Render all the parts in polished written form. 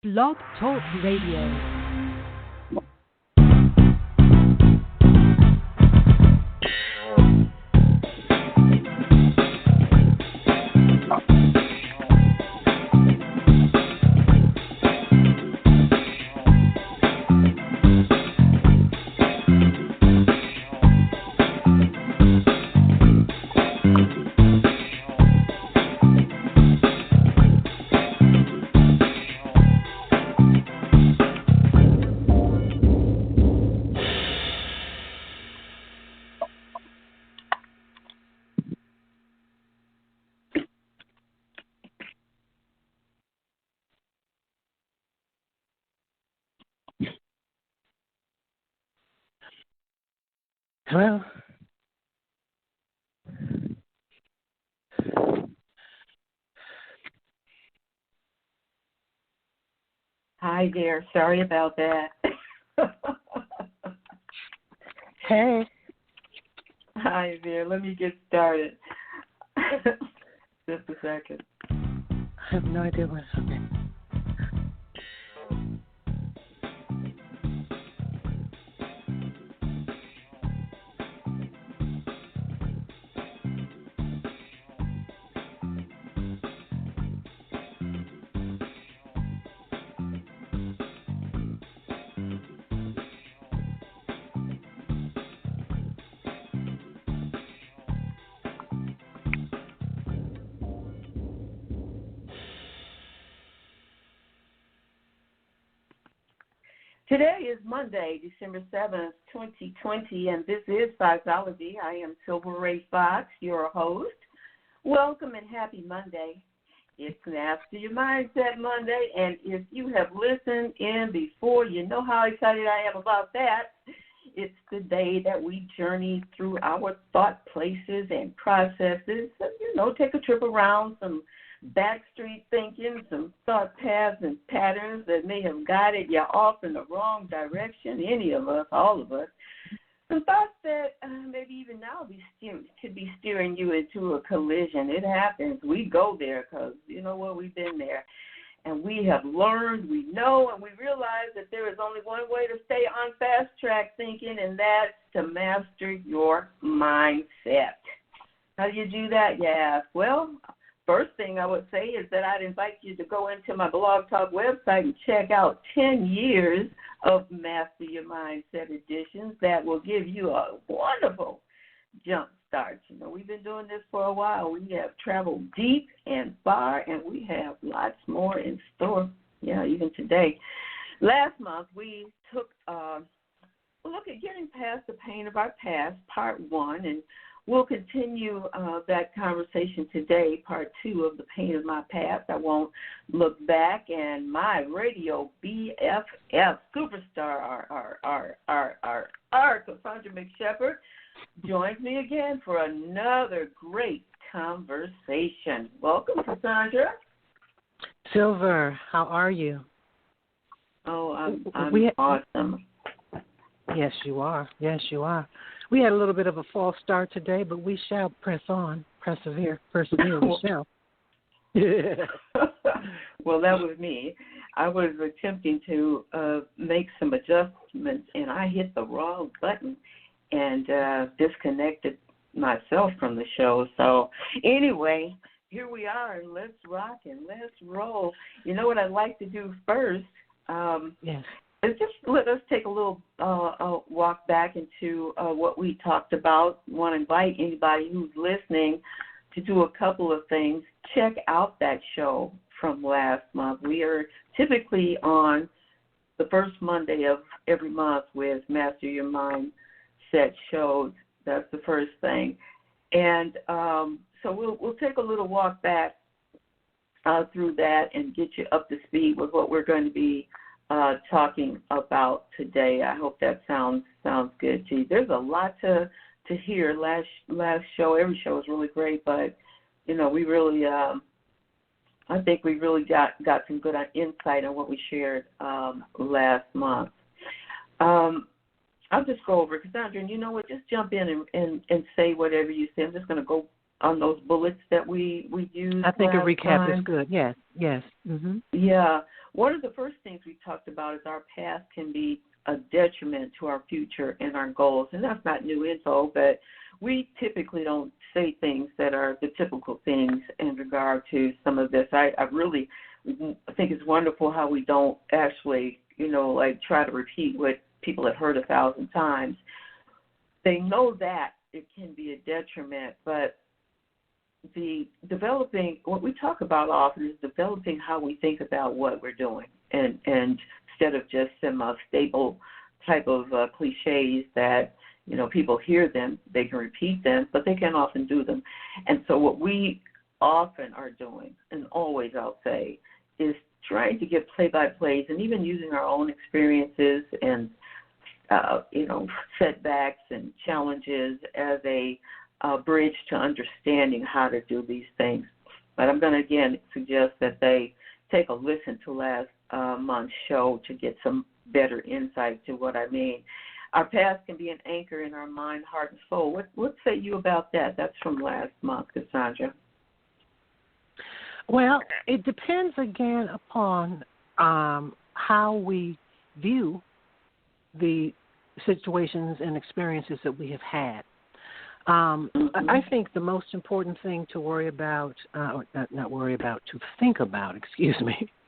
Blog Talk Radio. Hello? Hi there. Sorry about that. Hey. Hi there. Let me get started. Just a second. I have no idea what's happening. Today is Monday, December 7th, 2020, and this is Foxology. I am Silver Ray Fox, your host. Welcome and happy Monday. It's Master Your Mindset Monday, and if you have listened in before, you know how excited I am about that. It's the day that we journey through our thought places and processes. Take a trip around some backstreet thinking, some thought paths and patterns that may have guided you off in the wrong direction, any of us, all of us. Some thoughts that maybe even now could be steering you into a collision. It happens. We go there because, you know what, we've been there. And we have learned, we know, and we realize that there is only one way to stay on fast track thinking, and that's to master your mindset. How do you do that, you ask? Well, first thing I would say is that I'd invite you to go into my Blog Talk website and check out 10 years of Master Your Mindset editions that will give you a wonderful jump start. We've been doing this for a while. We have traveled deep and far, and we have lots more in store, even today. Last month, we took a look at getting past the pain of our past, part one, and we'll continue that conversation today, part two of the pain of my past. I won't look back, and my radio BFF superstar, our Cassandra McShepard, joins me again for another great conversation. Welcome, Cassandra. Silver, how are you? Oh, I'm awesome. Yes, you are. Yes, you are. We had a little bit of a false start today, but we shall press on, persevere, we shall. Well, that was me. I was attempting to make some adjustments, and I hit the wrong button and disconnected myself from the show. So anyway, here we are, and let's rock and let's roll. You know what I'd like to do first? Yes. Just let us take a little walk back into what we talked about. I want to invite anybody who's listening to do a couple of things. Check out that show from last month. We are typically on the first Monday of every month with Master Your Mindset shows. That's the first thing. And so we'll take a little walk back through that and get you up to speed with what we're going to be talking about today. I hope that sounds good to you. There's a lot to hear. Last show, every show was really great, but we really, I think we really got some good insight on what we shared last month. I'll just go over it, Cassandra, and you know what? Just jump in and say whatever you say. I'm just going to go on those bullets that we used. I think a last recap time. is good. Yes. Mm-hmm. Yeah. one of the first things we talked about is our past can be a detriment to our future and our goals. And that's not new info, but we typically don't say things that are the typical things in regard to some of this. I really think it's wonderful how we don't actually, like try to repeat what people have heard 1,000 times. They know that it can be a detriment, but what we talk about often is developing how we think about what we're doing, and instead of just some stable type of cliches that, people hear them, they can repeat them, but they can often do them. And so what we often are doing, and always I'll say, is trying to give play-by-plays and even using our own experiences and, setbacks and challenges as a bridge to understanding how to do these things. But I'm going to, again, suggest that they take a listen to last month's show to get some better insight to what I mean. Our past can be an anchor in our mind, heart, and soul. What say you about that? That's from last month, Cassandra. Well, it depends, again, upon how we view the situations and experiences that we have had. I think the most important thing to worry about, not worry about, to think about,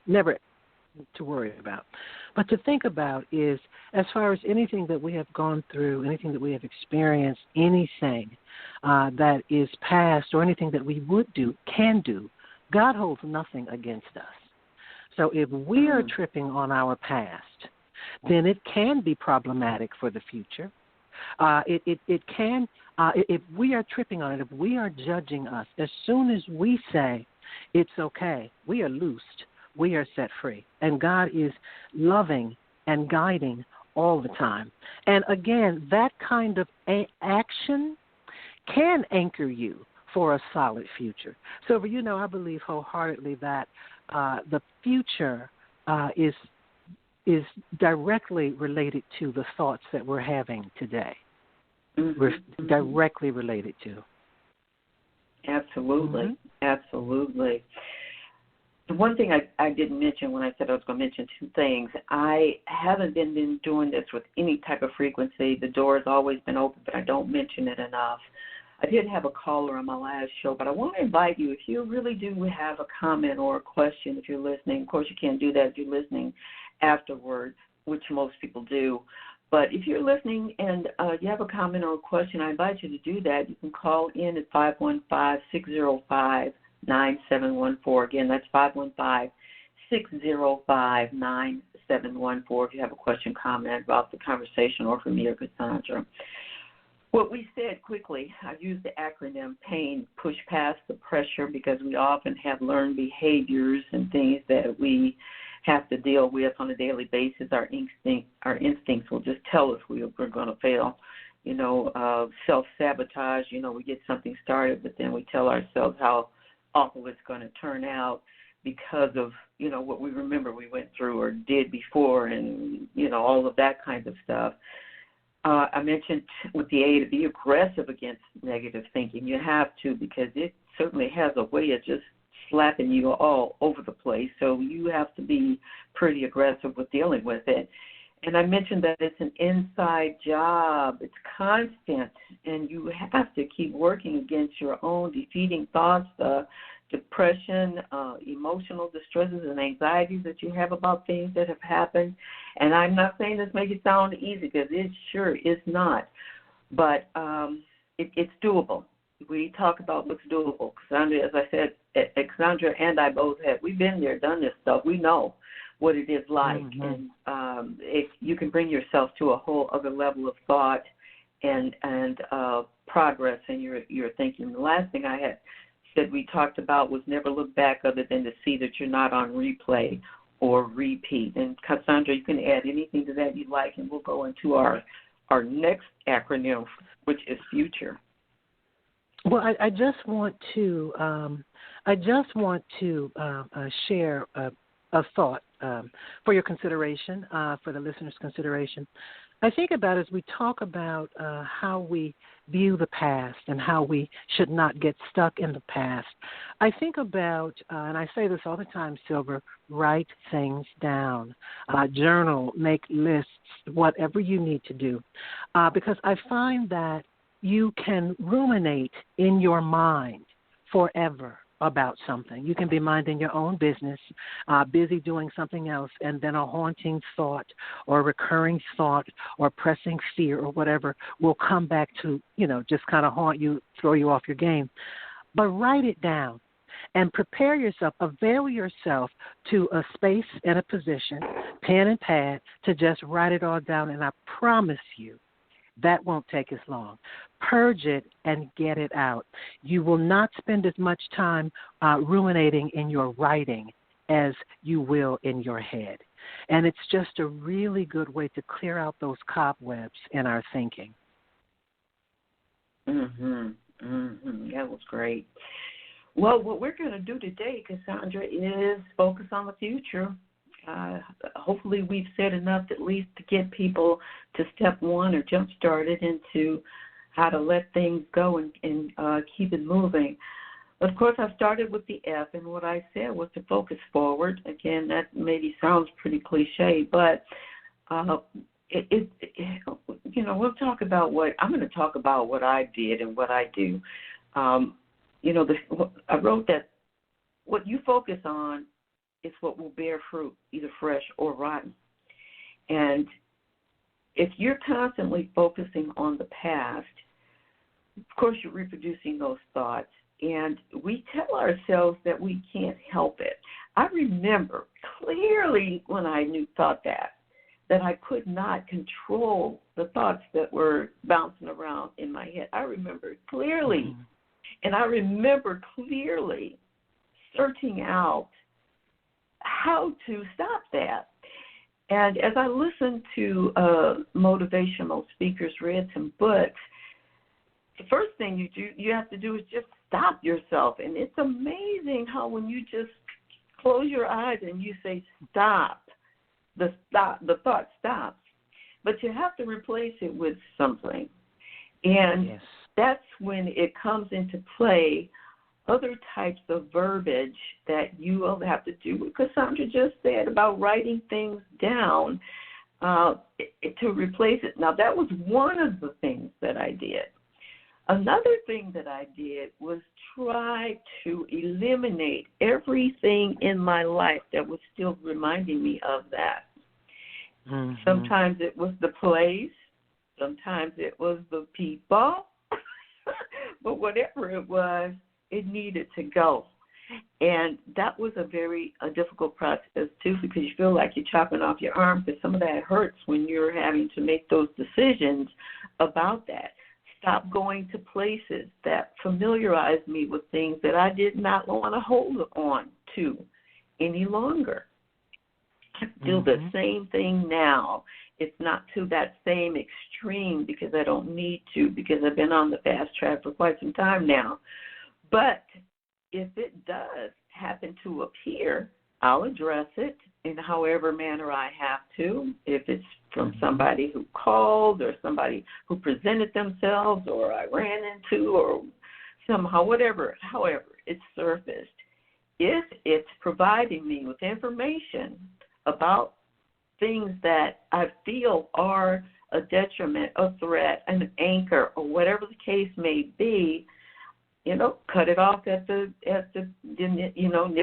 never to worry about, but to think about is, as far as anything that we have gone through, anything that we have experienced, anything that is past or anything that we would do, can do, God holds nothing against us. So if we are tripping on our past, then it can be problematic for the future. It can, if we are tripping on it, if we are judging us, as soon as we say it's okay, we are loosed, we are set free. And God is loving and guiding all the time. And again, that kind of action can anchor you for a solid future. So, I believe wholeheartedly that the future is directly related to the thoughts that we're having today. We're directly related to. Absolutely. Absolutely. The one thing I didn't mention when I said I was going to mention two things, I haven't been doing this with any type of frequency. The door has always been open, but I don't mention it enough. I did have a caller on my last show, but I want to invite you, if you really do have a comment or a question, if you're listening. Of course, you can't do that if you're listening afterwards, which most people do. But if you're listening and you have a comment or a question, I invite you to do that. You can call in at 515-605-9714. Again, that's 515-605-9714 if you have a question, comment about the conversation or from me or Cassandra. What we said quickly, I used the acronym PAIN, push past the pressure, because we often have learned behaviors and things that we have to deal with on a daily basis. Our instincts will just tell us we're going to fail. Self-sabotage, we get something started, but then we tell ourselves how awful it's going to turn out because of, what we remember we went through or did before and, all of that kind of stuff. I mentioned with the A to be aggressive against negative thinking. You have to, because it certainly has a way of just slapping you all over the place. So you have to be pretty aggressive with dealing with it. And I mentioned that it's an inside job. It's constant, and you have to keep working against your own defeating thoughts, depression, emotional distresses and anxieties that you have about things that have happened. And I'm not saying this makes it sound easy, because it sure is not. But it's doable. We talk about what's doable. Cassandra, as I said, Cassandra and I both we've been there, done this stuff. We know what it is like. And if you can bring yourself to a whole other level of thought and progress in your thinking. The last thing I had said we talked about was never look back other than to see that you're not on replay or repeat. And Cassandra, you can add anything to that you like, and we'll go into our next acronym, which is future. Well, I just want to share a thought for your consideration, for the listeners' consideration. I think about as we talk about how we view the past and how we should not get stuck in the past. I think about, and I say this all the time, Silver, write things down, journal, make lists, whatever you need to do, because I find that you can ruminate in your mind forever about something. You can be minding your own business, busy doing something else, and then a haunting thought or a recurring thought or pressing fear or whatever will come back to, just kind of haunt you, throw you off your game. But write it down and prepare yourself, avail yourself to a space and a position, pen and pad, to just write it all down, and I promise you, that won't take as long. Purge it and get it out. You will not spend as much time ruminating in your writing as you will in your head. And it's just a really good way to clear out those cobwebs in our thinking. That was great. Well, what we're going to do today, Cassandra, is focus on the future. Hopefully we've said enough at least to get people to step one or jump started into how to let things go and keep it moving. Of course, I started with the F, and what I said was to focus forward. Again, that maybe sounds pretty cliche, but we'll talk about I'm going to talk about what I did and what I do. I wrote that what you focus on is what will bear fruit, either fresh or rotten. And if you're constantly focusing on the past, of course you're reproducing those thoughts. And we tell ourselves that we can't help it. I remember clearly when I thought that I could not control the thoughts that were bouncing around in my head. I remember clearly, and I remember clearly searching out how to stop that. And as I listened to motivational speakers, read some books, the first thing you have to do is just stop yourself. And it's amazing how when you just close your eyes and you say stop, the thought stops. But you have to replace it with something. And that's when it comes into play other types of verbiage that you will have to do what Cassandra just said about writing things down to replace it. Now, that was one of the things that I did. Another thing that I did was try to eliminate everything in my life that was still reminding me of that. Sometimes it was the place. Sometimes it was the people. But whatever it was, it needed to go. And that was a very difficult process, too, because you feel like you're chopping off your arm, because some of that hurts when you're having to make those decisions about that. Stop going to places that familiarized me with things that I did not want to hold on to any longer. I do the same thing now. It's not to that same extreme because I don't need to, because I've been on the fast track for quite some time now. But if it does happen to appear, I'll address it in however manner I have to. If it's from somebody who called or somebody who presented themselves or I ran into or somehow, however it's surfaced. If it's providing me with information about things that I feel are a detriment, a threat, an anchor, or whatever the case may be, cut it off nip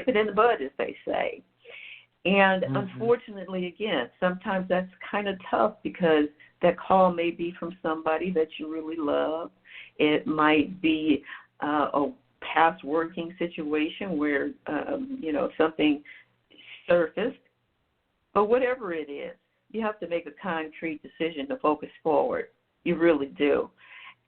it in the bud, as they say. And unfortunately, again, sometimes that's kind of tough because that call may be from somebody that you really love. It might be a past working situation where, something surfaced. But whatever it is, you have to make a concrete decision to focus forward. You really do.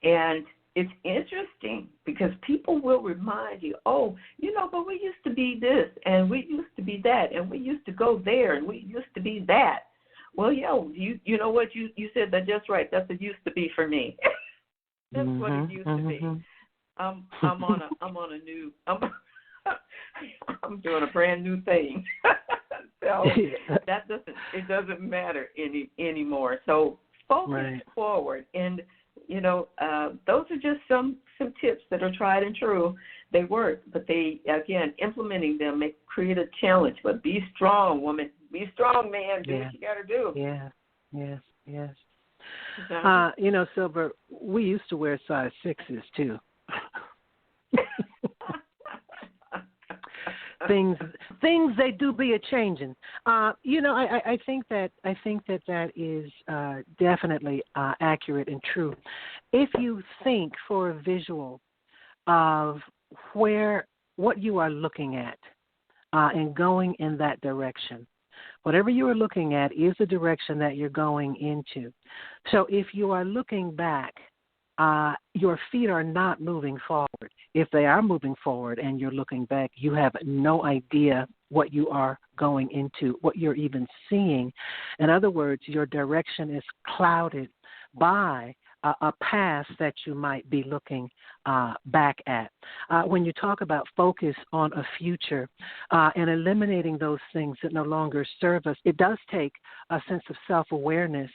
And it's interesting because people will remind you, but we used to be this, and we used to be that, and we used to go there, and we used to be that. Well, you know what? You said that just right. That's what used to be for me. That's what it used to be. I'm doing a brand new thing. So it doesn't matter anymore. So focus forward, and those are just some tips that are tried and true. They work, but implementing them may create a challenge. But be strong, woman. Be strong, man. Do what you got to do. Yes. Exactly. Silver, we used to wear size 6s too. Things they do be a changing. I think that is definitely accurate and true. If you think for a visual of what you are looking at and going in that direction, whatever you are looking at is the direction that you're going into. So if you are looking back, your feet are not moving forward. If they are moving forward and you're looking back, you have no idea what you are going into, what you're even seeing. In other words, your direction is clouded by a past that you might be looking back at. When you talk about focus on a future and eliminating those things that no longer serve us, it does take a sense of self-awareness,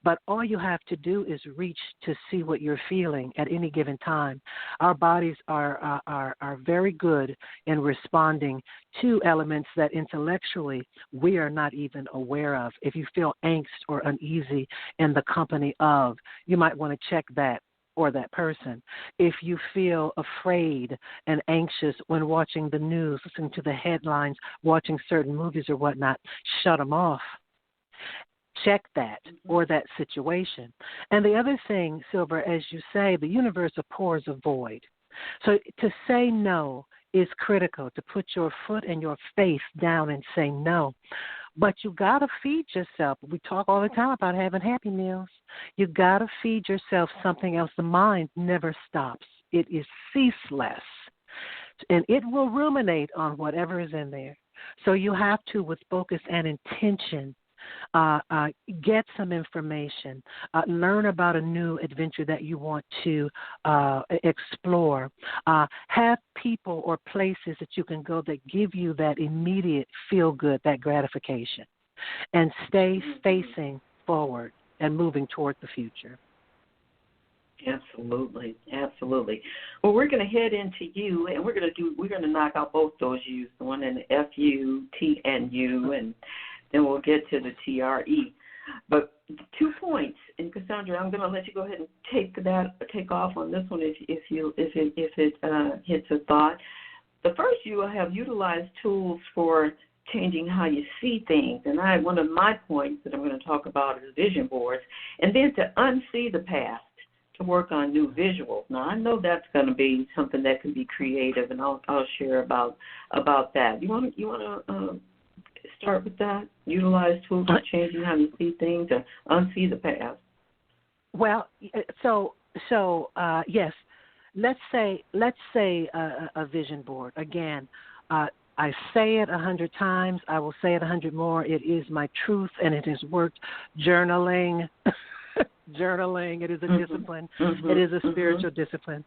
but all you have to do is reach to see what you're feeling at any given time. Our bodies are very good in responding to elements that intellectually we are not even aware of. If you feel angst or uneasy in the company of, you might want to check that or that person. If you feel afraid and anxious when watching the news, listening to the headlines, watching certain movies or whatnot, shut them off. Check that or that situation. And the other thing, Silver, as you say, the universe abhors a void. So to say no is critical, to put your foot and your face down and say no. But you got to feed yourself. We talk all the time about having happy meals. You got to feed yourself something else. The mind never stops. It is ceaseless. And it will ruminate on whatever is in there. So you have to, with focus and intention, get some information, learn about a new adventure that you want to explore, have people or places that you can go that give you that immediate feel-good, that gratification, and stay facing forward and moving toward the future. Absolutely. Well, we're going to head into you, and we're going to knock out both those U's, the one in F-U, T-N-U, and then we'll get to the TRE. But 2 points, and Cassandra, I'm going to let you go ahead and take off on this one if it hits a thought. The first, you have utilized tools for changing how you see things, and one of my points that I'm going to talk about is vision boards, and then to unsee the past, to work on new visuals. Now, I know that's going to be something that can be creative, and I'll share about that. You want to start with that? Utilize tools for changing how you see things, to unsee the past. Well, yes. Let's say a vision board. Again, I say it 100 times. I will say it 100 more. It is my truth, and it has worked. Journaling. It is a discipline. It is a spiritual discipline.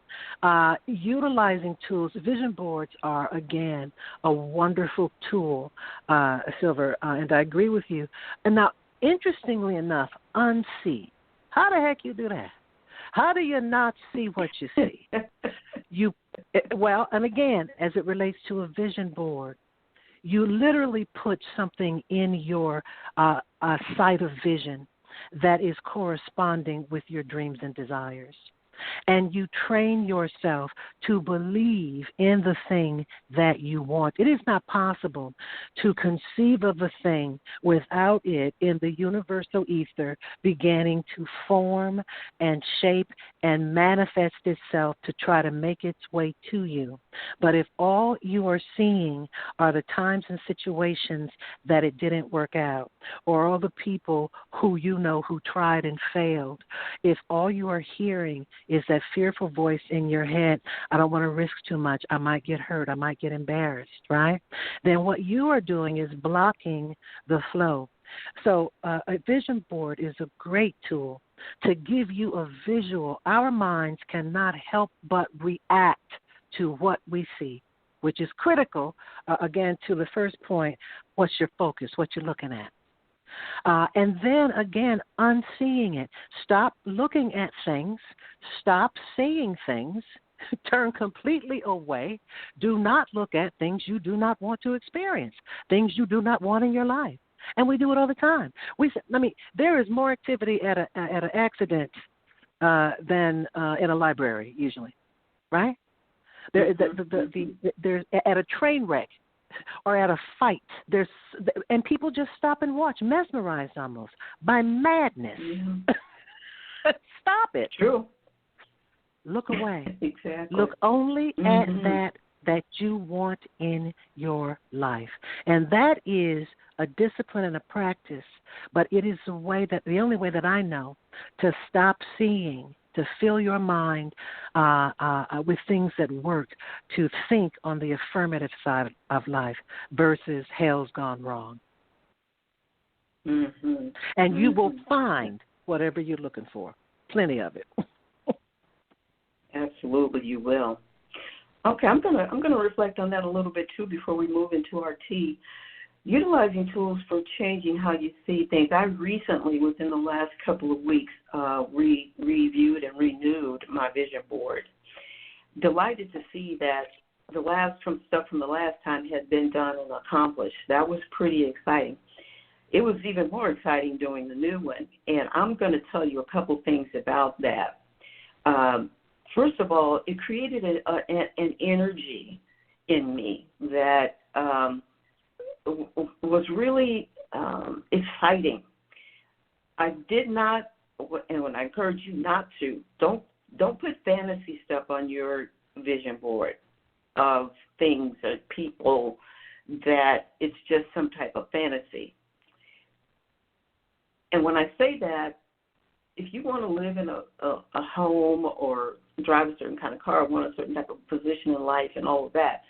Utilizing tools. Vision boards are, again, a wonderful tool, Silver, and I agree with you. And now, interestingly enough, unsee. How the heck you do that? How do you not see what you see? And again, as it relates to a vision board, you literally put something in your sight of vision that is corresponding with your dreams and desires. And you train yourself to believe in the thing that you want. It is not possible to conceive of a thing without it in the universal ether beginning to form and shape and manifest itself to try to make its way to you. But if all you are seeing are the times and situations that it didn't work out, or all the people who you know who tried and failed, if all you are hearing is that fearful voice in your head, I don't want to risk too much, I might get hurt, I might get embarrassed, right? Then what you are doing is blocking the flow. So a vision board is a great tool to give you a visual. Our minds cannot help but react to what we see. which is critical, again, to the first point, what's your focus, what you're looking at. And then, again, unseeing it. Stop looking at things. Stop seeing things. Turn completely away. Do not look at things you do not want to experience, things you do not want in your life. And we do it all the time. There is more activity at an accident than in a library usually, right? There's at a train wreck or at a fight. And people just stop and watch, mesmerized almost by madness. Mm-hmm. Stop it. True. Look away. Exactly. Look only at that you want in your life. And that is a discipline and a practice, but it is the only way that I know to stop seeing, to fill your mind with things that work, to think on the affirmative side of life versus hell's gone wrong. Mm-hmm. And you will find whatever you're looking for, plenty of it. Absolutely, you will. Okay, I'm gonna reflect on that a little bit too before we move into our tea. Utilizing tools for changing how you see things. I recently, within the last couple of weeks, reviewed and renewed my vision board. Delighted to see that stuff from the last time had been done and accomplished. That was pretty exciting. It was even more exciting doing the new one, and I'm going to tell you a couple things about that. First of all, it created an energy in me that was really exciting. I did not, and I encourage you not to, don't put fantasy stuff on your vision board of things or people that it's just some type of fantasy. And when I say that, if you want to live in a home or drive a certain kind of car, want a certain type of position in life and all of that,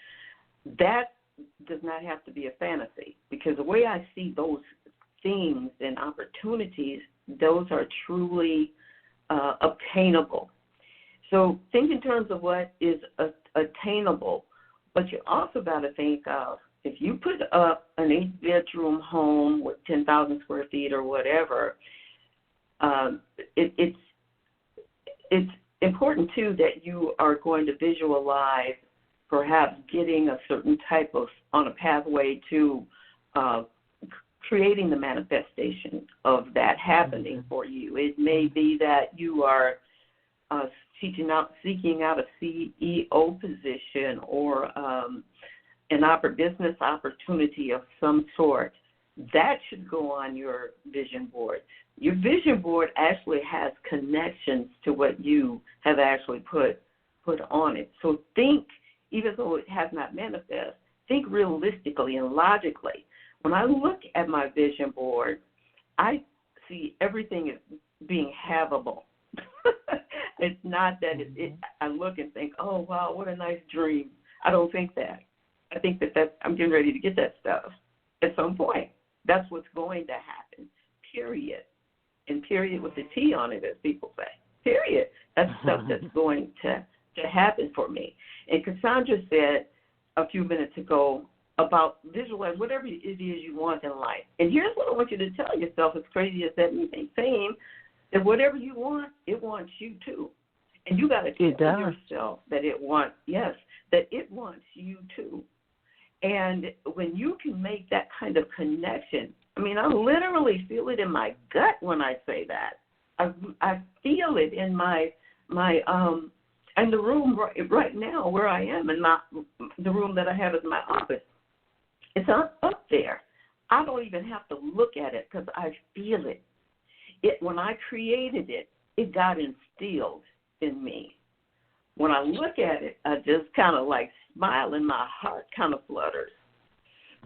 that does not have to be a fantasy, because the way I see those things and opportunities, those are truly obtainable. So think in terms of what is attainable, but you also got to think of, if you put up an 8-bedroom home with 10,000 square feet or whatever, it's important, too, that you are going to visualize perhaps getting a certain type of, on a pathway to creating the manifestation of that happening for you. It may be that you are seeking out a CEO position or business opportunity of some sort. That should go on your vision board. Your vision board actually has connections to what you have actually put on it. So think, even though it has not manifested, think realistically and logically. When I look at my vision board, I see everything as being havable. It's not that I look and think, oh, wow, what a nice dream. I don't think that. I think that I'm getting ready to get that stuff at some point. That's what's going to happen, period. And period with the T on it, as people say. Period. That's stuff that's going to happen for me. And Cassandra said a few minutes ago about visualize whatever it is you want in life. And here's what I want you to tell yourself, as crazy as that may seem, that whatever you want, it wants you too. And you got to tell yourself that it wants you too. And when you can make that kind of connection, I mean, I literally feel it in my gut when I say that. I feel it in my in the room right now where I am, in the room that I have as my office. It's up there. I don't even have to look at it because I feel it. When I created it, it got instilled in me. When I look at it, I just kind of like smile and my heart kind of flutters.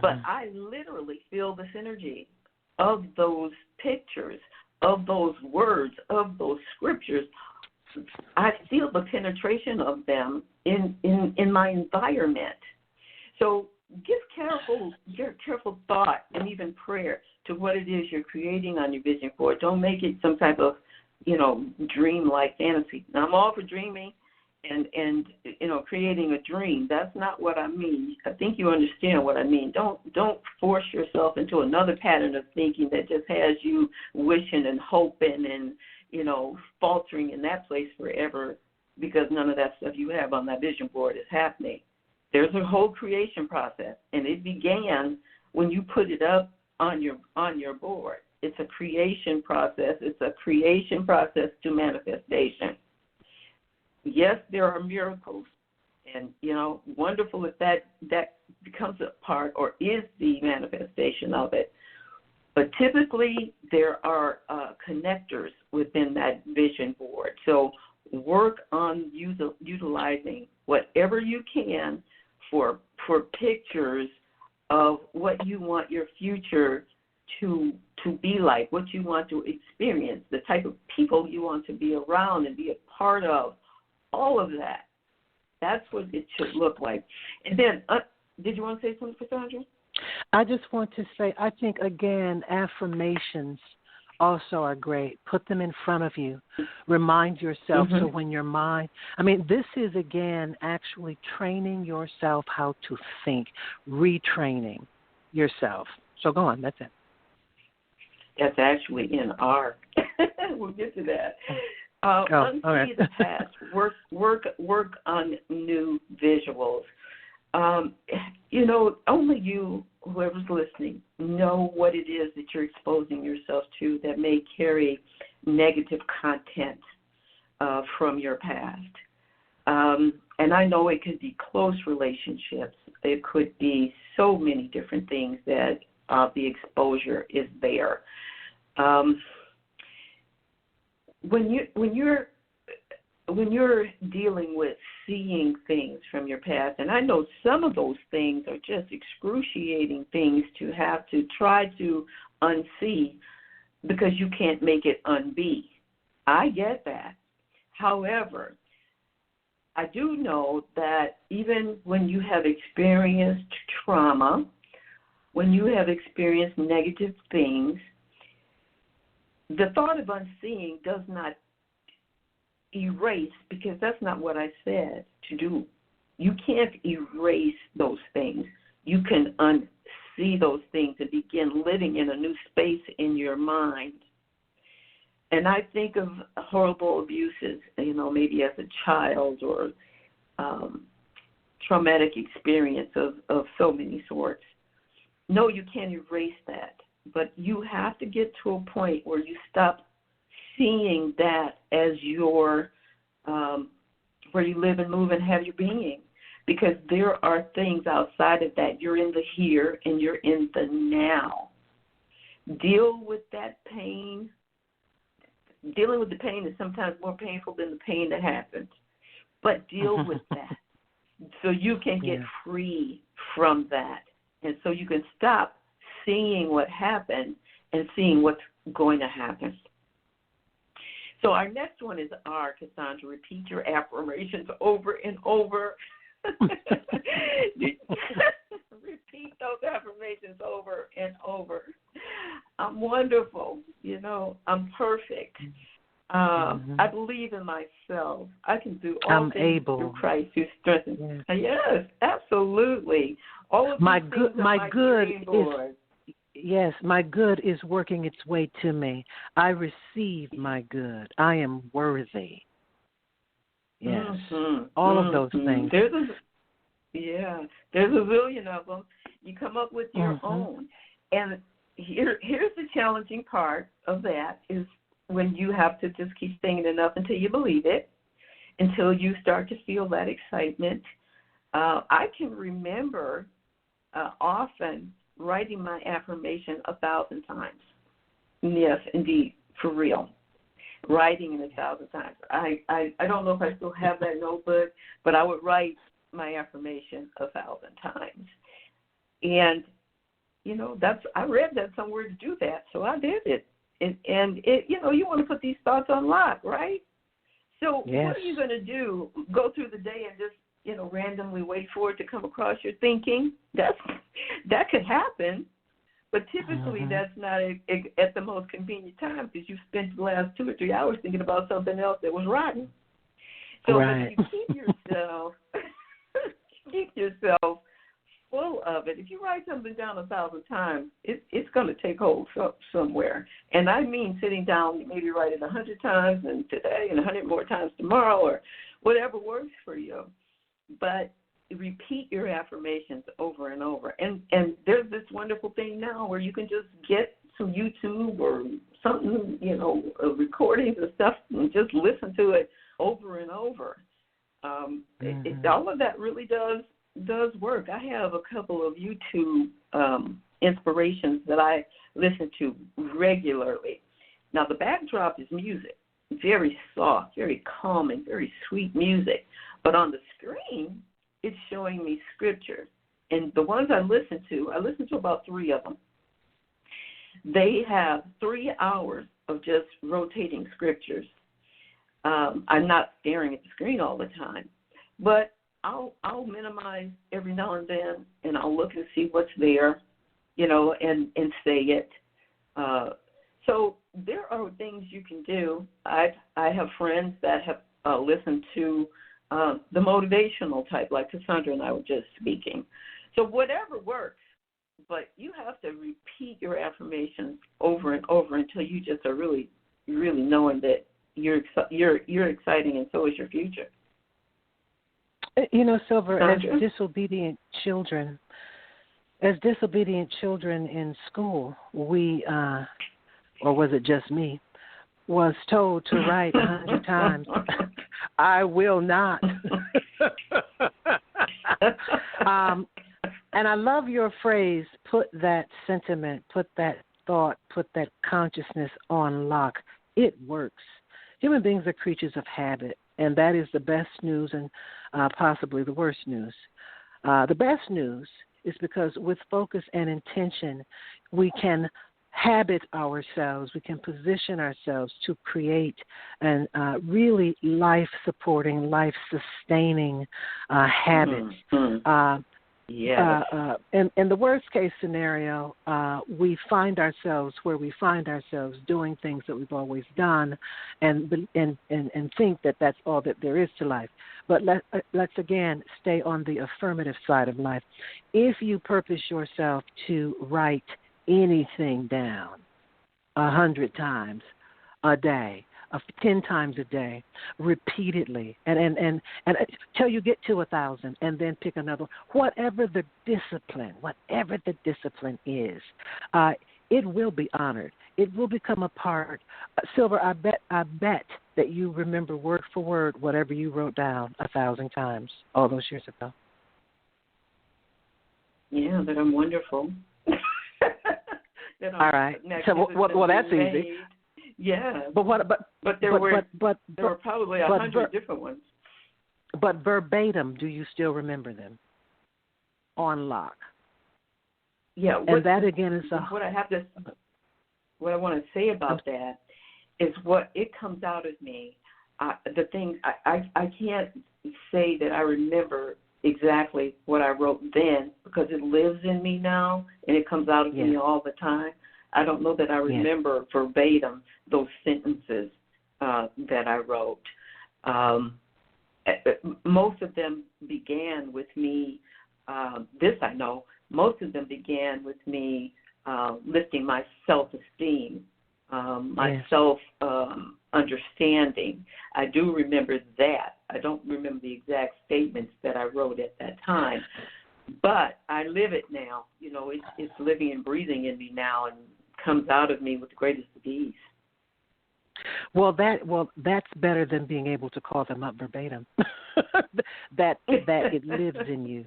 But I literally feel the synergy of those pictures, of those words, of those scriptures. I feel the penetration of them in my environment. So give careful thought and even prayer to what it is you're creating on your vision board. Don't make it some type of, dream-like fantasy. Now, I'm all for dreaming and creating a dream. That's not what I mean. I think you understand what I mean. Don't force yourself into another pattern of thinking that just has you wishing and hoping and faltering in that place forever, because none of that stuff you have on that vision board is happening. There's a whole creation process, and it began when you put it up on your board. It's a creation process. It's a creation process to manifestation. Yes, there are miracles, and wonderful if that becomes a part or is the manifestation of it. But typically, there are connectors within that vision board. So work on utilizing whatever you can for pictures of what you want your future to be like, what you want to experience, the type of people you want to be around and be a part of, all of that. That's what it should look like. And then, did you want to say something, Cassandra? I just want to say, I think, again, affirmations also are great. Put them in front of you. Remind yourself so when your mind, this is, again, actually training yourself how to think, retraining yourself. So go on, that's it. That's actually in our, we'll get to that. Unsee the past, work on new visuals. Only you, whoever's listening, know what it is that you're exposing yourself to that may carry negative content from your past. And I know it could be close relationships. It could be so many different things that the exposure is there. When you're dealing with seeing things from your past, and I know some of those things are just excruciating things to have to try to unsee because you can't make it unbe. I get that. However, I do know that even when you have experienced trauma, when you have experienced negative things, the thought of unseeing does not erase, because that's not what I said to do. You can't erase those things. You can unsee those things and begin living in a new space in your mind. And I think of horrible abuses, maybe as a child or traumatic experience of so many sorts. No, you can't erase that. But you have to get to a point where you stop seeing that as your, where you live and move and have your being. Because there are things outside of that. You're in the here and you're in the now. Deal with that pain. Dealing with the pain is sometimes more painful than the pain that happened. But deal with that so you can get free from that. And so you can stop seeing what happened and seeing what's going to happen. So our next one is R, Cassandra. Repeat your affirmations over and over. Repeat those affirmations over and over. I'm wonderful. I'm perfect. I believe in myself. I can do all things through Christ who strengthens me. Yes, absolutely. All of my good is. Yes, my good is working its way to me. I receive my good. I am worthy. Yes, all of those things. There's a zillion of them. You come up with your own. And here's the challenging part of that is when you have to just keep saying it enough until you believe it, until you start to feel that excitement. I can remember often writing my affirmation 1,000 times. Yes, indeed, for real. Writing it 1,000 times. I don't know if I still have that notebook, but I would write my affirmation 1,000 times. And, I read that somewhere to do that, so I did it. And you want to put these thoughts on lock, right? So what are you going to do? Go through the day and just, randomly wait for it to come across your thinking? That could happen, but typically that's not at the most convenient time because you spent the last 2 or 3 hours thinking about something else that was rotten. So right. if you keep yourself full of it, if you write something down 1,000 times, it's going to take hold somewhere. And I mean sitting down, maybe write it 100 times and today and 100 more times tomorrow or whatever works for you. But repeat your affirmations over and over. And there's this wonderful thing now where you can just get some YouTube or something, recordings and stuff, and just listen to it over and over. All of that really does work. I have a couple of YouTube inspirations that I listen to regularly. Now, the backdrop is music, very soft, very calming, very sweet music. But on the screen, it's showing me scripture. And the ones I listen to about 3 of them. They have 3 hours of just rotating scriptures. I'm not staring at the screen all the time, but I'll minimize every now and then, and I'll look and see what's there, and say it. So there are things you can do. I have friends that have listened to the motivational type, like Cassandra and I were just speaking. So whatever works, but you have to repeat your affirmations over and over until you just are really, really knowing that you're exciting, and so is your future. Silver, Sandra? as disobedient children in school, we, or was it just me, was told to write 100 times, I will not. And I love your phrase, put that sentiment, put that thought, put that consciousness on lock. It works. Human beings are creatures of habit, and that is the best news and possibly the worst news. The best news is because with focus and intention, we can habit ourselves, we can position ourselves to create and really life-supporting, life-sustaining habits. Yes. In the worst-case scenario, we find ourselves where we find ourselves doing things that we've always done and think that that's all that there is to life. But let's again stay on the affirmative side of life. If you purpose yourself to write anything down 100 times a day, 10 times a day, repeatedly, and until you get to 1,000, and then pick another. Whatever the discipline is, it will be honored. It will become a part. Silver, I bet that you remember word for word whatever you wrote down 1,000 times all those years ago. Yeah, that I'm wonderful. All right. So, well, that's easy. Yeah. But there were probably 100 different ones. But verbatim, do you still remember them? On lock. Yeah. And that again is what I want to say about that is what it comes out of me. The things I can't say that I remember exactly what I wrote then because it lives in me now and it comes out of me all the time. I don't know that I remember verbatim those sentences that I wrote. Most of them began with me, this I know, most of them began with me lifting my self-esteem, my self-understanding. I do remember that. I don't remember the exact statements that I wrote at that time, but I live it now. It's living and breathing in me now and comes out of me with the greatest of ease. Well, that's better than being able to call them up verbatim. that it lives in you.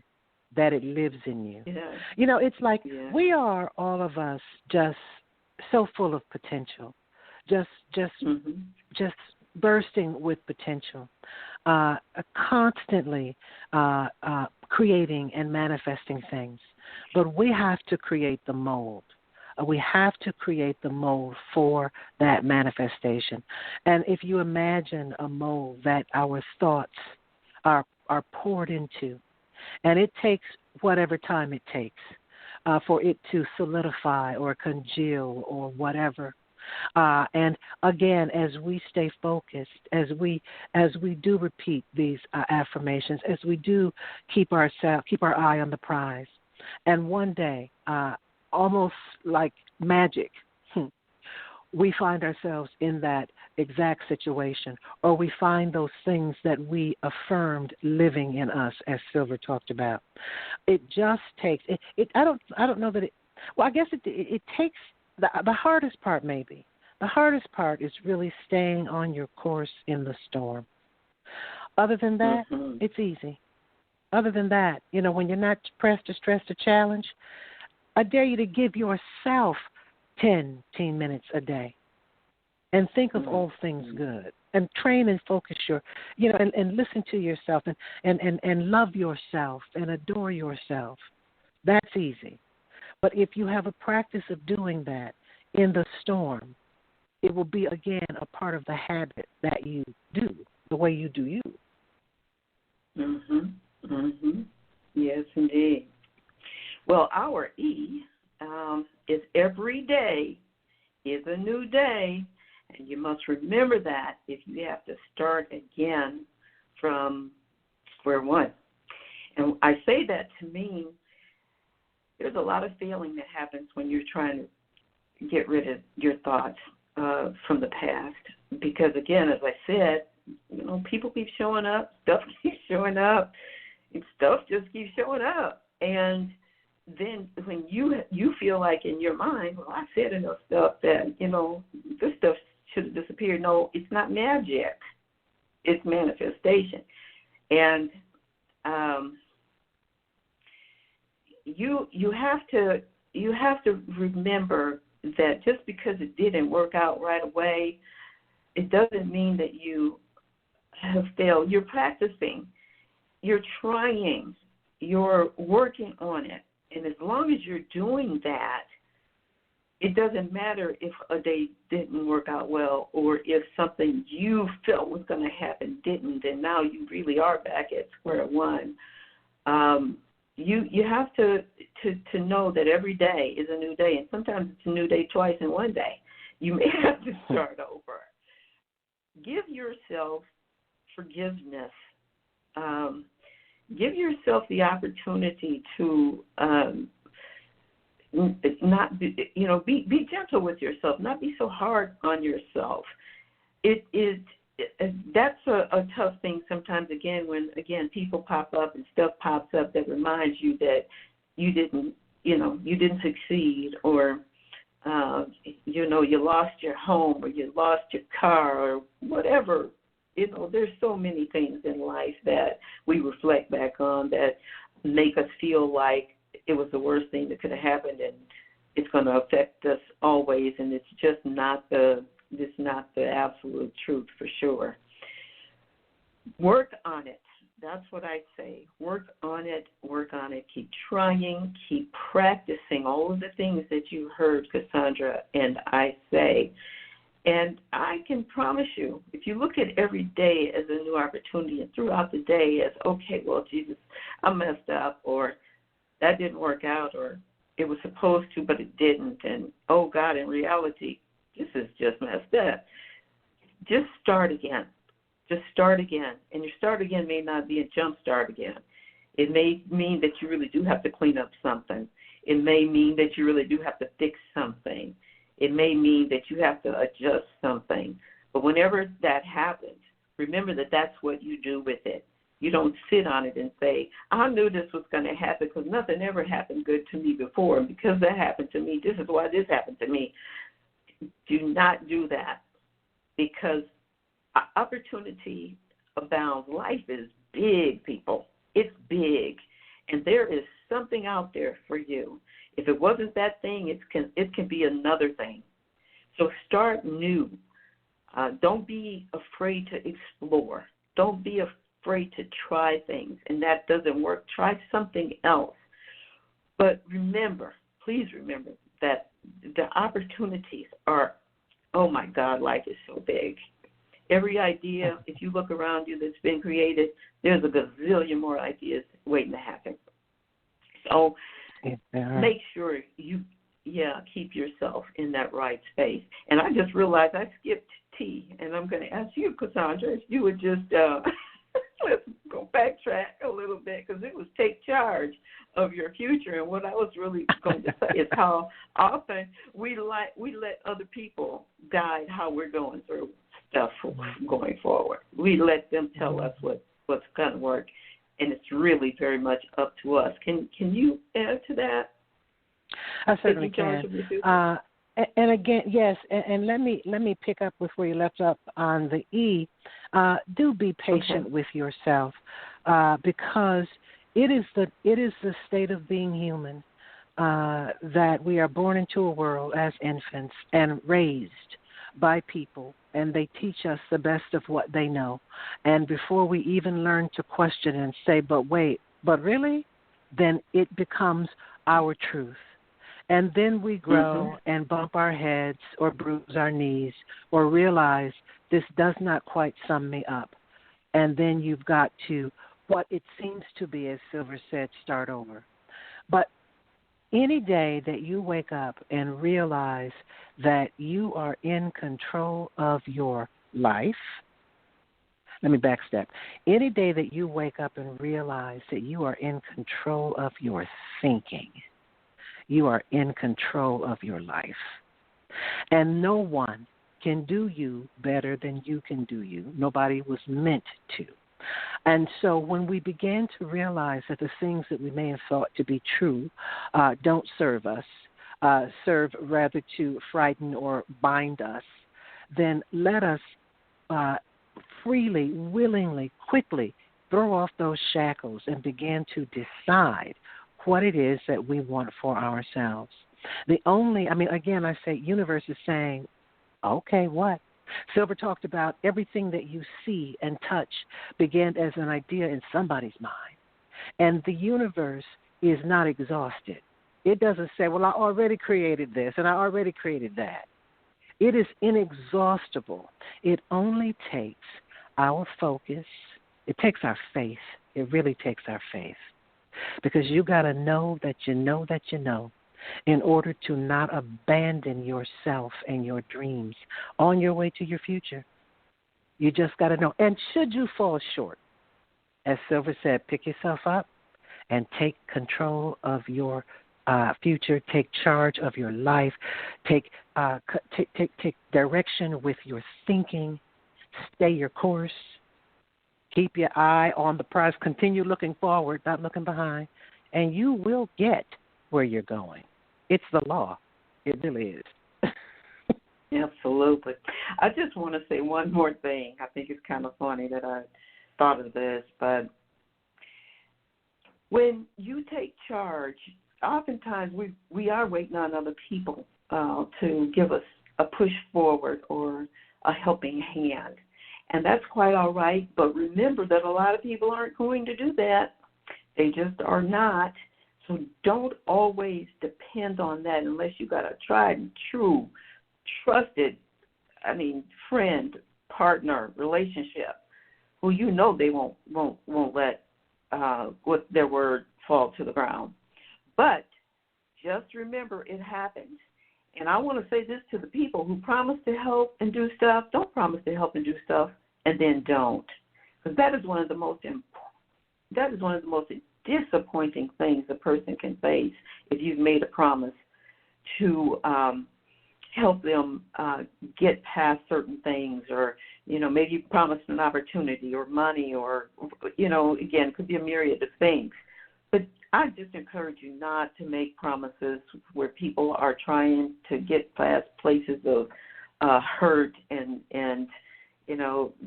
That it lives in you. Yeah. It's like we are, all of us, just so full of potential, just bursting with potential, constantly creating and manifesting things. But we have to create the mold. We have to create the mold for that manifestation. And if you imagine a mold that our thoughts are poured into, and it takes whatever time it takes for it to solidify or congeal or whatever, And again, as we stay focused, as we do repeat these affirmations, as we do keep our eye on the prize, and one day, almost like magic, we find ourselves in that exact situation, or we find those things that we affirmed living in us, as Silver talked about. It just takes it. I don't know that it. Well, I guess it takes the hardest part. Maybe the hardest part is really staying on your course in the storm. Other than that, it's easy. Other than that, when you're not pressed or stressed or challenged, I dare you to give yourself 10 minutes a day and think of all things good and train and focus and listen to yourself and love yourself and adore yourself. That's easy. But if you have a practice of doing that in the storm, it will be, again, a part of the habit that you do, the way you do you. Yes, indeed. Well, our E is every day is a new day, and you must remember that if you have to start again from square one. And I say that to mean there's a lot of feeling that happens when you're trying to get rid of your thoughts from the past. Because, again, as I said, people keep showing up, stuff keeps showing up, and stuff just keeps showing up. And then when you feel like in your mind, well, I said enough stuff that, this stuff should have disappeared. No, it's not magic. It's manifestation. And you have to remember that just because it didn't work out right away, it doesn't mean that you have failed. You're practicing. You're trying. You're working on it. And as long as you're doing that, it doesn't matter if a day didn't work out well or if something you felt was going to happen didn't, and now you really are back at square one. You have to know that every day is a new day, and sometimes it's a new day twice in one day. You may have to start over. Give yourself forgiveness. Give yourself the opportunity to not be gentle with yourself, not be so hard on yourself. That's a tough thing sometimes, when people pop up and stuff pops up that reminds you that you didn't succeed, or you lost your home, or you lost your car, or whatever. There's so many things in life that we reflect back on that make us feel like it was the worst thing that could have happened, and it's going to affect us always, and it's just not the absolute truth for sure. Work on it. That's what I say. Work on it. Keep trying. Keep practicing all of the things that you heard Cassandra and I say. And I can promise you, if you look at every day as a new opportunity and throughout the day as, okay, well, Jesus, I messed up, or that didn't work out, or it was supposed to, but it didn't, and, oh, God, in reality, this is just messed up. Just start again. Just start again. And your start again may not be a jump start again. It may mean that you really do have to clean up something. It may mean that you really do have to fix something. It may mean that you have to adjust something. But whenever that happens, remember that that's what you do with it. You don't sit on it and say, I knew this was going to happen because nothing ever happened good to me before. And because that happened to me, this is why this happened to me. Do not do that, because opportunity abounds. Life is big, people. It's big. And there is something out there for you. If it wasn't that thing, it can be another thing. So start new. Don't be afraid to explore. Don't be afraid to try things. And that doesn't work, try something else. But please remember that the opportunities are, oh my God, life is so big. Every idea, if you look around you that's been created, there's a gazillion more ideas waiting to happen. So make sure you keep yourself in that right space. And I just realized I skipped T, and I'm going to ask you, Cassandra, if you would just let's go backtrack a little bit, because it was take charge of your future. And what I was really going to say is how often we let other people guide how we're going through stuff going forward. We let them tell us what's going to work, and it's really very much up to us. Can you add to that? I certainly can. And again, yes, and let me pick up with where you left up on the E. Do be patient with yourself, because it is the state of being human, that we are born into a world as infants and raised by people, and they teach us the best of what they know. And before we even learn to question and say, but wait, but really, then it becomes our truth. And then we grow and bump our heads or bruise our knees or realize this does not quite sum me up. And then you've got to, what it seems to be, as Silver said, start over. But any day that you wake up and realize that you are in control of your life, let me backstep. Any day that you wake up and realize that you are in control of your thinking, you are in control of your life. And no one can do you better than you can do you. Nobody was meant to. And so when we began to realize that the things that we may have thought to be true don't serve us, serve rather to frighten or bind us, then let us freely, willingly, quickly throw off those shackles and begin to decide what it is that we want for ourselves. Again, I say universe is saying, okay, what? Silver talked about everything that you see and touch began as an idea in somebody's mind. And the universe is not exhausted. It doesn't say, well, I already created this and I already created that. It is inexhaustible. It only takes our focus. It takes our faith. It really takes our faith. Because you got to know that you know that you know in order to not abandon yourself and your dreams on your way to your future. You just got to know. And should you fall short, as Silver said, pick yourself up and take control of your future. Take charge of your life. Take direction with your thinking. Stay your course. Keep your eye on the prize. Continue looking forward, not looking behind. And you will get where you're going. It's the law. It really is. Absolutely. I just want to say one more thing. I think it's kind of funny that I thought of this, but when you take charge, oftentimes we are waiting on other people to give us a push forward or a helping hand. And that's quite all right, but remember that a lot of people aren't going to do that. They just are not. So don't always depend on that unless you got a tried and true, trusted, friend, partner, relationship, who you know they won't let their word fall to the ground. But just remember it happens. And I want to say this to the people who promise to help and do stuff. Don't promise to help and do stuff and then don't, because that is one of the most disappointing things a person can face if you've made a promise to help them get past certain things, or maybe you promised an opportunity or money, or again, it could be a myriad of things. But I just encourage you not to make promises where people are trying to get past places of hurt and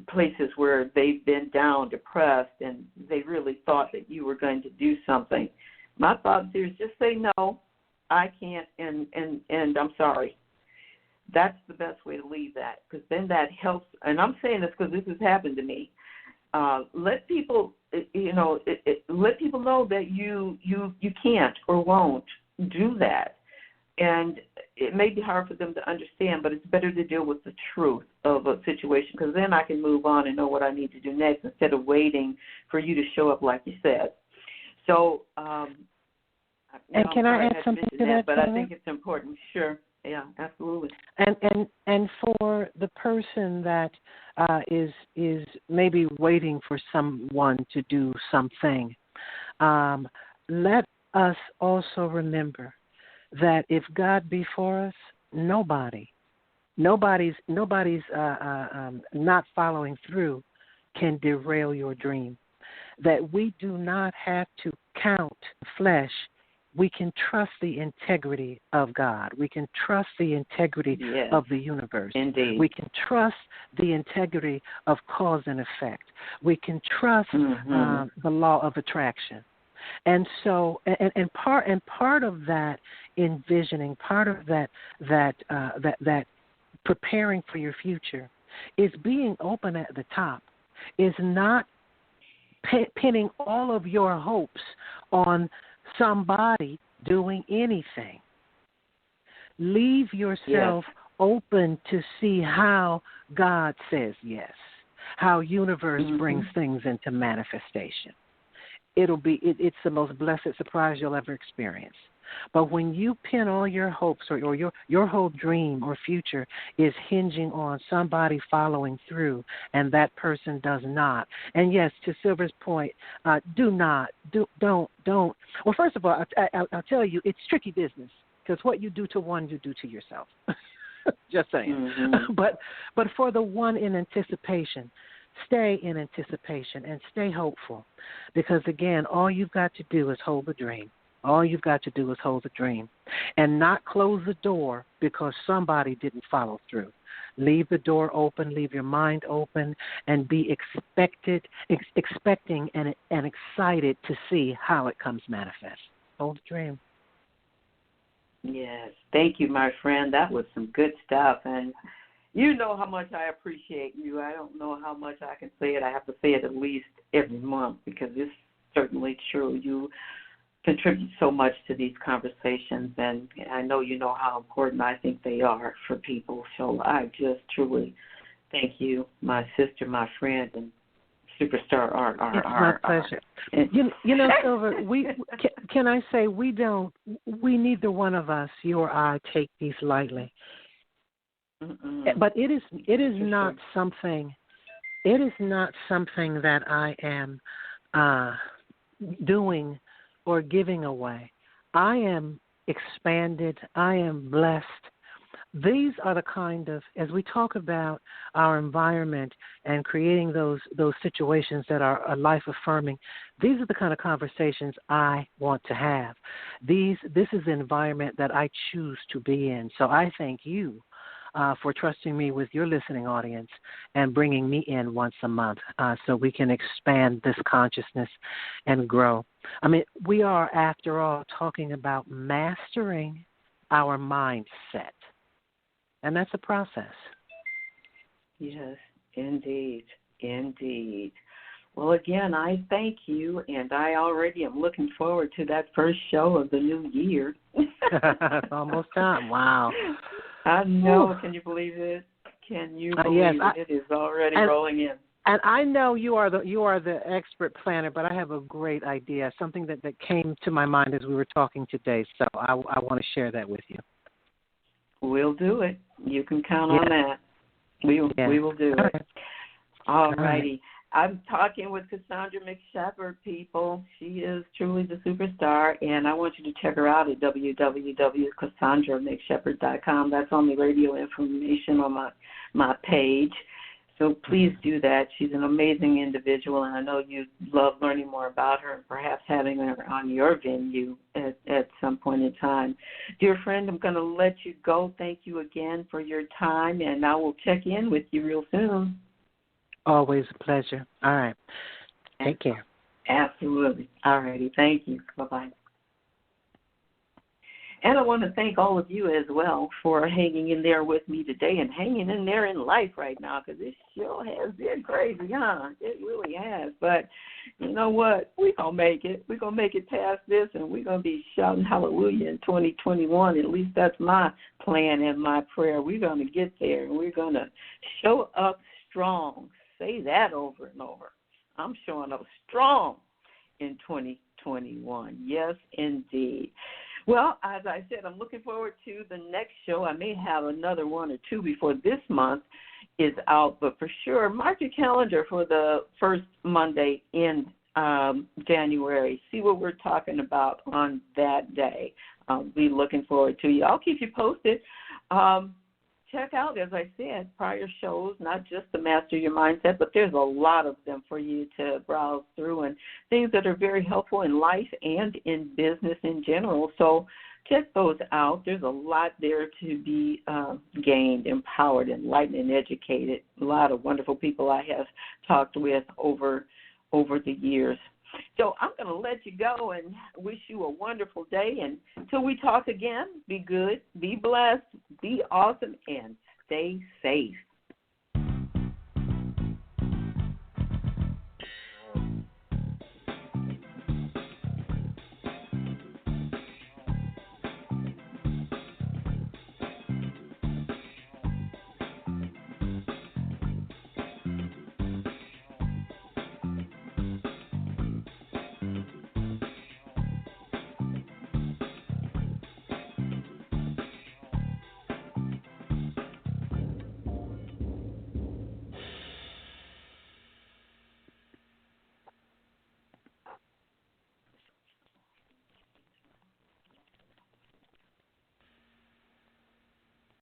places where they've been down, depressed, and they really thought that you were going to do something. My thought is just say no, I can't, and I'm sorry. That's the best way to leave that, because then that helps. And I'm saying this because this has happened to me. Let people, let people know that you can't or won't do that. And it may be hard for them to understand, but it's better to deal with the truth of a situation, because then I can move on and know what I need to do next instead of waiting for you to show up like you said. So And can I add something to that? But I think it's important. Sure. Yeah, absolutely. And for the person that is maybe waiting for someone to do something, let us also remember that if God be for us, nobody's not following through can derail your dream. That we do not have to count flesh. We can trust the integrity of God. We can trust the integrity of the universe. Indeed. We can trust the integrity of cause and effect. We can trust the law of attraction. And so, and part of that envisioning, part of that preparing for your future, is being open at the top. Is not pinning all of your hopes on somebody doing anything. Leave yourself open to see how God says yes, how universe brings things into manifestation. It's the most blessed surprise you'll ever experience. But when you pin all your hopes or your whole dream or future is hinging on somebody following through and that person does not. And yes, to Silver's point, don't. Well, first of all, I'll tell you, it's tricky business because what you do to one, you do to yourself. Just saying. But for the one in anticipation, stay in anticipation and stay hopeful because, again, all you've got to do is hold the dream. All you've got to do is hold the dream and not close the door because somebody didn't follow through. Leave the door open, leave your mind open, and be expecting and excited to see how it comes manifest. Hold the dream. Yes. Thank you, my friend. That was some good stuff. And you know how much I appreciate you. I don't know how much I can say it. I have to say it at least every month because it's certainly true. You contribute so much to these conversations, and I know you know how important I think they are for people. So I just truly thank you, my sister, my friend, and superstar art. It's my pleasure. You know, Silver, can I say we neither one of us, you or I, take these lightly. But it is not something that I am doing or giving away. I am expanded. I am blessed. These are the kind of, as we talk about our environment and creating those situations that are life affirming, these are the kind of conversations I want to have. This is the environment that I choose to be in. So I thank you for trusting me with your listening audience and bringing me in once a month so we can expand this consciousness and grow. I mean, we are, after all, talking about mastering our mindset, and that's a process. Yes, indeed, indeed. Well, again, I thank you, and I already am looking forward to that first show of the new year. It's almost time. Wow. I know. Can you believe it? Can you believe it? It is already rolling in. And I know you are the expert planner, but I have a great idea, something that came to my mind as we were talking today. So I want to share that with you. We'll do it. You can count on that. We will do it. All righty. I'm talking with Cassandra McShepard, people. She is truly the superstar, and I want you to check her out at www.cassandramcshepard.com. That's on the radio information on my page. So please do that. She's an amazing individual, and I know you love learning more about her and perhaps having her on your venue at some point in time. Dear friend, I'm going to let you go. Thank you again for your time, and I will check in with you real soon. Always a pleasure. All right. Take care. Absolutely. All righty. Thank you. Bye-bye. And I want to thank all of you as well for hanging in there with me today and hanging in there in life right now, because this show has been crazy, huh? It really has. But you know what? We're going to make it. We're going to make it past this, and we're going to be shouting hallelujah in 2021. At least that's my plan and my prayer. We're going to get there, and we're going to show up strong. Say that over and over. I'm showing up strong in 2021. Yes, indeed. I said, I'm looking forward to the next show. I may have another one or two before this month is out, but for sure, mark your calendar for the first Monday in January. See what we're talking about on that day. I'll be looking forward to you. I'll keep you posted. Check out, as I said, prior shows, not just the Master Your Mindset, but there's a lot of them for you to browse through and things that are very helpful in life and in business in general. So check those out. There's a lot there to be gained, empowered, enlightened, and educated. A lot of wonderful people I have talked with over the years. So I'm going to let you go and wish you a wonderful day. And until we talk again, be good, be blessed, be awesome, and stay safe.